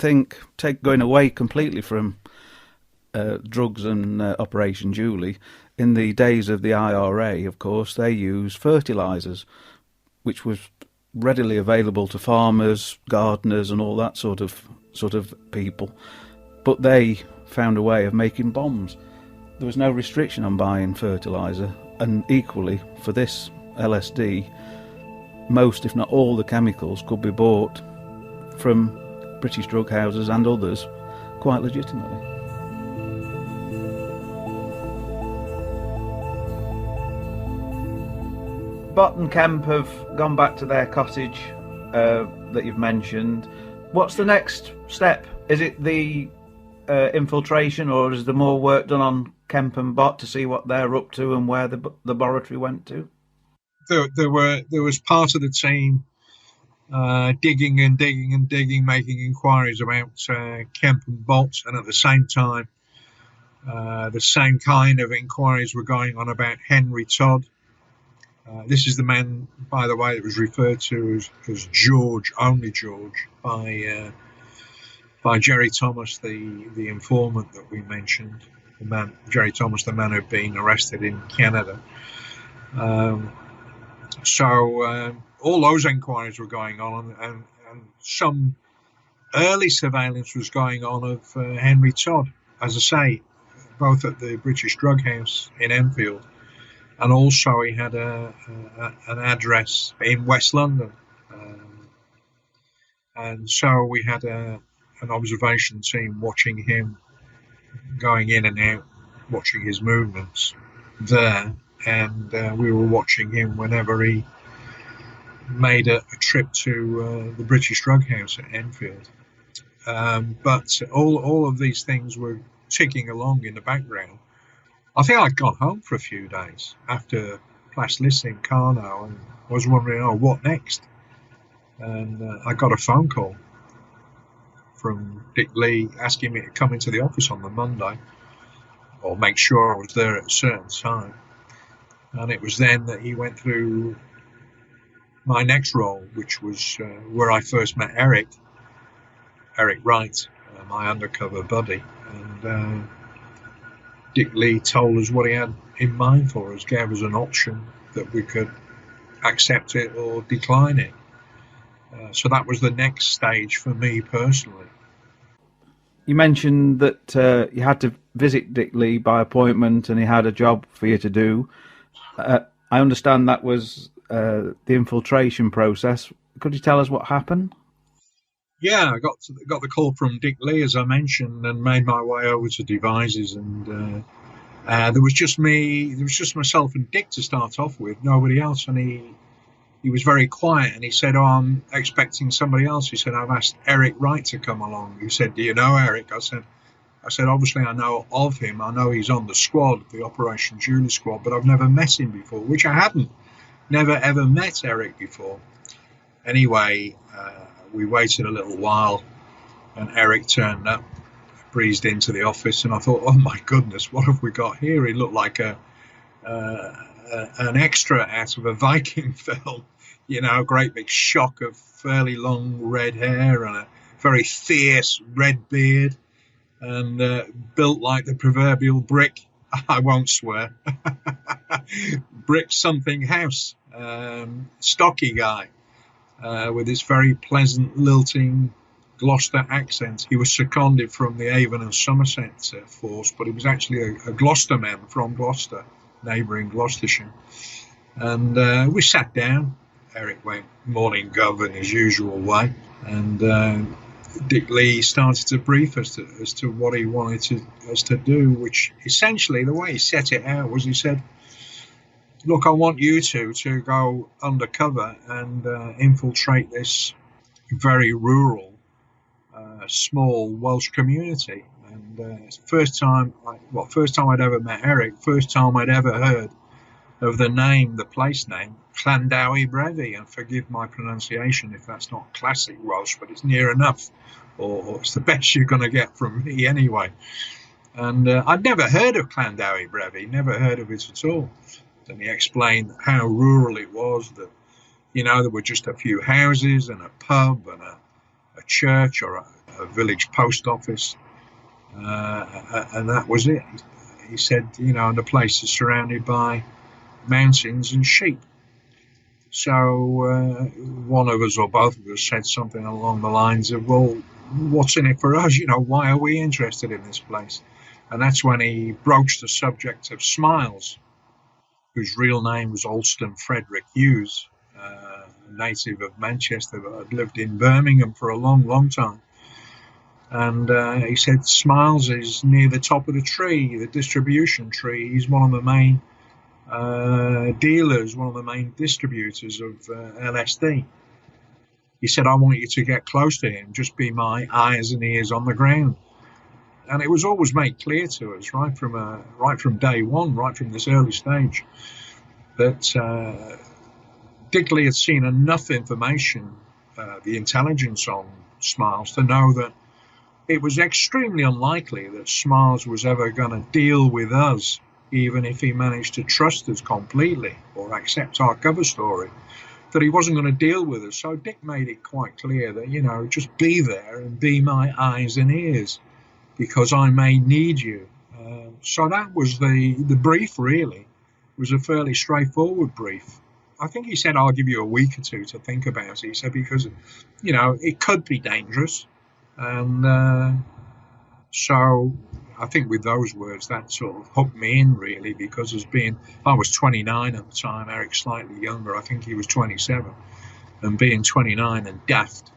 going away completely from drugs and Operation Julie, in the days of the IRA, of course, they used fertilisers, which was readily available to farmers, gardeners, and all that sort of people. But they found a way of making bombs. There was no restriction on buying fertiliser, and equally for this LSD, most, if not all, the chemicals could be bought from British drug houses and others quite legitimately. Bott and Kemp have gone back to their cottage that you've mentioned. What's the next step? Is it the infiltration, or is there more work done on Kemp and Bott to see what they're up to and where the laboratory went to? There was part of the team digging and digging and digging, making inquiries about Kemp and Bott, and at the same time, the same kind of inquiries were going on about Henry Todd. This is the man, by the way, that was referred to as George, only George, by Jerry Thomas, the informant that we mentioned. Jerry Thomas, the man who'd been arrested in Canada. So all those inquiries were going on, and some early surveillance was going on of Henry Todd, as I say, both at the British Drug House in Enfield, and also he had an address in West London. And so we had an observation team watching him going in and out, watching his movements there, and we were watching him whenever he made a trip to the British Drug House at Enfield. But all of these things were ticking along in the background. I think I'd gone home for a few days after Plaslis in Carno and was wondering, what next? And I got a phone call from Dick Lee asking me to come into the office on the Monday or make sure I was there at a certain time. And it was then that he went through my next role, which was where I first met Eric Wright, my undercover buddy. And Dick Lee told us what he had in mind for us, gave us an option that we could accept it or decline it. So that was the next stage for me personally. You mentioned that you had to visit Dick Lee by appointment and he had a job for you to do. I understand that was the infiltration process. Could you tell us what happened? Yeah, I got the call from Dick Lee, as I mentioned, and made my way over to Devizes, and there was just me. There was just myself and Dick to start off with, nobody else. And he was very quiet, and he said, "Oh, I'm expecting somebody else." He said, "I've asked Eric Wright to come along." He said, "Do you know Eric?" I said, "Obviously I know of him. I know he's on the squad, the Operation Julie squad, but I've never met him before," which I hadn't. Never ever met Eric before. Anyway, we waited a little while, and Eric turned up, breezed into the office, and I thought, "Oh my goodness, what have we got here?" He looked like an extra out of a Viking film, great big shock of fairly long red hair and a very fierce red beard, and built like the proverbial brick. I won't swear. Brick something house. Stocky guy with this very pleasant, lilting Gloucester accent. He was seconded from the Avon and Somerset force, but he was actually a Gloucester man from Gloucester, neighbouring Gloucestershire. And we sat down. Eric went morning gov in his usual way, and Dick Lee started to brief us as to what he wanted us to do, which essentially the way he set it out was he said, "Look, I want you two to go undercover and infiltrate this very rural, small Welsh community." And first time I'd ever met Eric, first time I'd ever heard of the place name, Llandowie Brefi, and forgive my pronunciation if that's not classic Welsh, but it's near enough, or it's the best you're going to get from me anyway. And I'd never heard of Llandowie Brefi, never heard of it at all. And he explained how rural it was, that, there were just a few houses and a pub and a church or a village post office, and that was it. He said, and the place is surrounded by mountains and sheep. So one of us or both of us said something along the lines of, "Well, what's in it for us? Why are we interested in this place?" And that's when he broached the subject of Smiles, whose real name was Alston Frederick Hughes, a native of Manchester that had lived in Birmingham for a long, long time. And he said Smiles is near the top of the tree, the distribution tree. He's one of the main dealers, one of the main distributors of LSD. He said, "I want you to get close to him, just be my eyes and ears on the ground." And it was always made clear to us right from day one, right from this early stage, that Dick Lee had seen enough information, the intelligence on Smiles, to know that it was extremely unlikely that Smiles was ever going to deal with us, even if he managed to trust us completely or accept our cover story, that he wasn't going to deal with us. So Dick made it quite clear that, just be there and be my eyes and ears, because I may need you. So that was the brief, really. It was a fairly straightforward brief. I think he said, "I'll give you a week or two to think about it." He said, because, it could be dangerous. And so I think with those words, that sort of hooked me in, really, because I was 29 at the time, Eric slightly younger, I think he was 27, and being 29 and daft,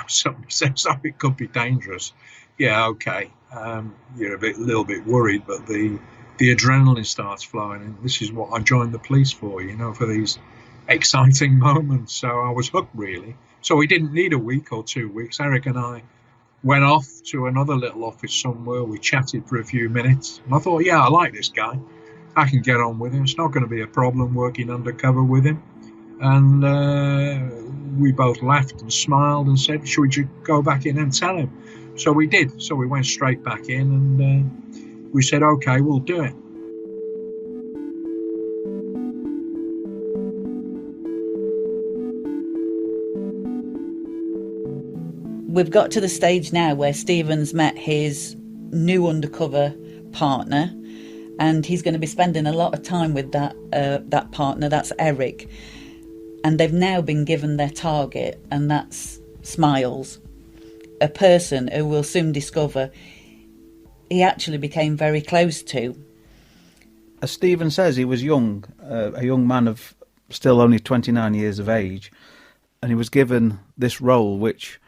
somebody says, "Oh, it could be dangerous." Yeah, okay, you're a little bit worried, but the adrenaline starts flowing, and this is what I joined the police for, for these exciting moments. So I was hooked, really. So we didn't need a week or 2 weeks. Eric and I went off to another little office somewhere. We chatted for a few minutes, and I thought, yeah, I like this guy. I can get on with him. It's not going to be a problem working undercover with him. And we both laughed and smiled and said, "Should we just go back in and tell him?" So we did. So we went straight back in, and we said, "Okay, we'll do it." We've got to the stage now where Stephen's met his new undercover partner, and he's going to be spending a lot of time with that partner. That's Eric, and they've now been given their target, and that's Smiles, a person who we'll soon discover he actually became very close to. As Stephen says, he was young, a young man of still only 29 years of age, and he was given this role which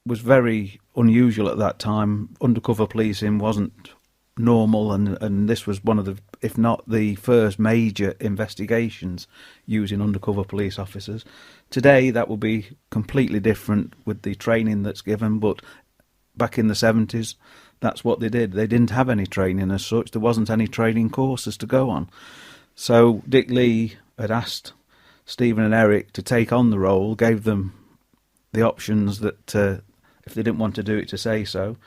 was very unusual at that time. Undercover policing wasn't normal, and this was one of the, if not the first major investigations using undercover police officers. Today that will be completely different with the training that's given, but back in the 70s that's what they did. They didn't have any training as such. There wasn't any training courses to go on. So Dick Lee had asked Stephen and Eric to take on the role, gave them the options that if they didn't want to do it, to say so.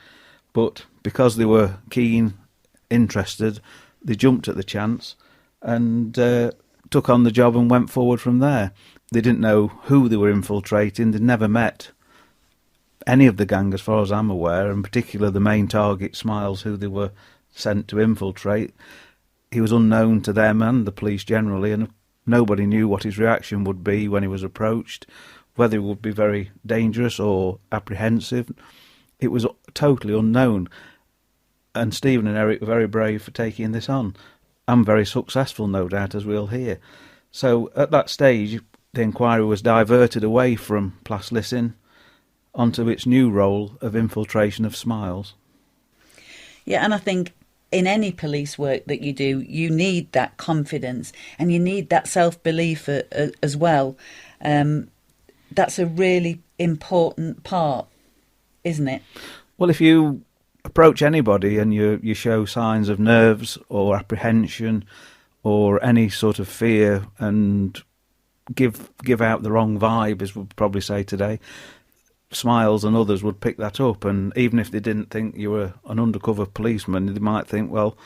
But because they were keen, interested, they jumped at the chance and took on the job and went forward from there. They didn't know who they were infiltrating. They'd never met any of the gang, as far as I'm aware, in particular the main target, Smiles, who they were sent to infiltrate. He was unknown to them and the police generally, and nobody knew what his reaction would be when he was approached, whether he would be very dangerous or apprehensive. It was totally unknown. And Stephen and Eric were very brave for taking this on, and very successful, no doubt, as we'll hear. So at that stage, the inquiry was diverted away from Plas-Lissin onto its new role of infiltration of Smiles. Yeah, and I think in any police work that you do, you need that confidence and you need that self-belief as well. That's a really important part, isn't it? Well, if you approach anybody and you show signs of nerves or apprehension or any sort of fear and give out the wrong vibe, as we'll probably say today, Smiles and others would pick that up, and even if they didn't think you were an undercover policeman, they might think, well,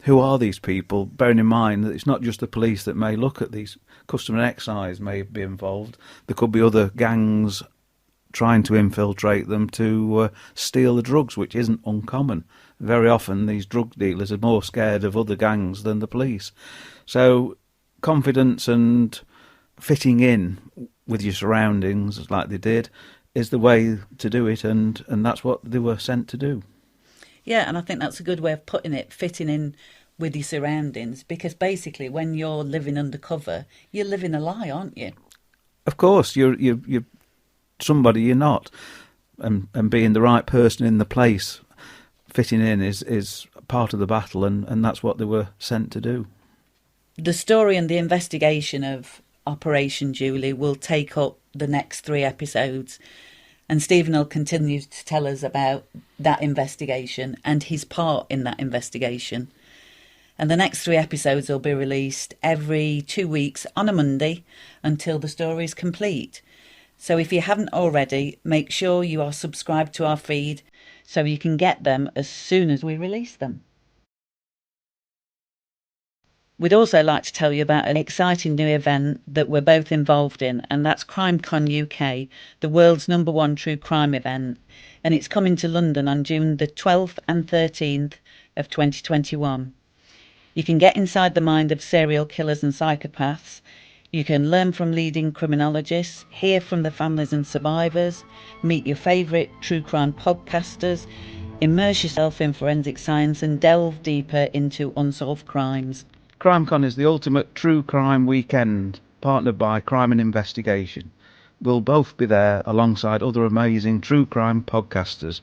who are these people? Bearing in mind that it's not just the police that may look at these. Custom and excise may be involved. There could be other gangs trying to infiltrate them to steal the drugs, which isn't uncommon. Very often these drug dealers are more scared of other gangs than the police. So confidence and fitting in with your surroundings, like they did, is the way to do it, and that's what they were sent to do. Yeah, and I think that's a good way of putting it, fitting in with your surroundings, because basically when you're living undercover, you're living a lie, aren't you? Of course, you're somebody you're not, and being the right person in the place, fitting in is part of the battle, and that's what they were sent to do. The story and the investigation of Operation Julie will take up the next 3 episodes, and Stephen will continue to tell us about that investigation and his part in that investigation. And the next 3 episodes will be released every 2 weeks on a Monday until the story is complete. So if you haven't already, make sure you are subscribed to our feed so you can get them as soon as we release them. We'd also like to tell you about an exciting new event that we're both involved in, and that's CrimeCon UK, the world's #1 true crime event. And it's coming to London on June the 12th and 13th of 2021. You can get inside the mind of serial killers and psychopaths. You can learn from leading criminologists, hear from the families and survivors, meet your favourite true crime podcasters, immerse yourself in forensic science and delve deeper into unsolved crimes. CrimeCon is the ultimate true crime weekend, partnered by Crime and Investigation. We'll both be there alongside other amazing true crime podcasters.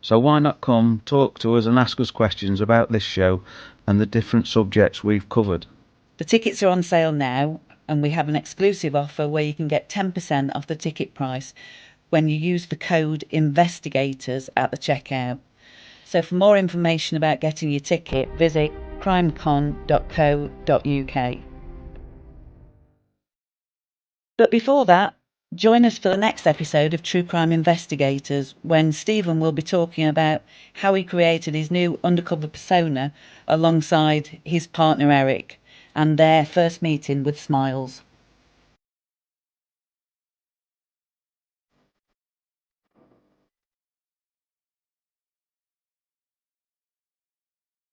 So why not come, talk to us and ask us questions about this show and the different subjects we've covered. The tickets are on sale now, and we have an exclusive offer where you can get 10% off the ticket price when you use the code INVESTIGATORS at the checkout. So for more information about getting your ticket, visit crimecon.co.uk. But before that, join us for the next episode of True Crime Investigators, when Stephen will be talking about how he created his new undercover persona alongside his partner Eric and their first meeting with Smiles.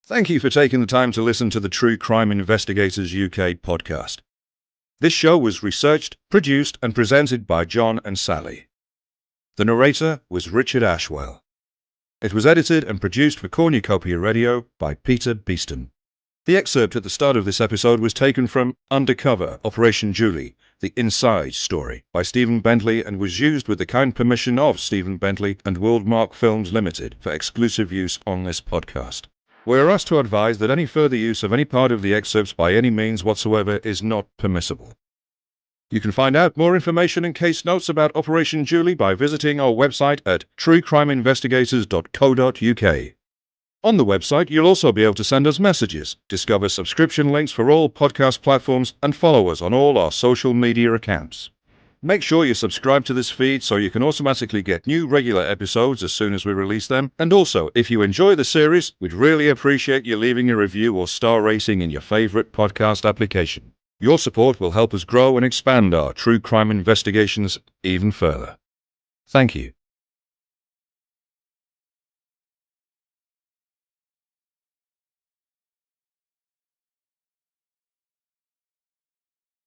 Thank you for taking the time to listen to the True Crime Investigators UK podcast. This show was researched, produced and presented by John and Sally. The narrator was Richard Ashwell. It was edited and produced for Cornucopia Radio by Peter Beeston. The excerpt at the start of this episode was taken from Undercover, Operation Julie, The Inside Story by Stephen Bentley and was used with the kind permission of Stephen Bentley and Worldmark Films Limited for exclusive use on this podcast. We are asked to advise that any further use of any part of the excerpts by any means whatsoever is not permissible. You can find out more information and case notes about Operation Julie by visiting our website at truecrimeinvestigators.co.uk. On the website, you'll also be able to send us messages, discover subscription links for all podcast platforms, and follow us on all our social media accounts. Make sure you subscribe to this feed so you can automatically get new regular episodes as soon as we release them. And also, if you enjoy the series, we'd really appreciate you leaving a review or star rating in your favorite podcast application. Your support will help us grow and expand our true crime investigations even further. Thank you.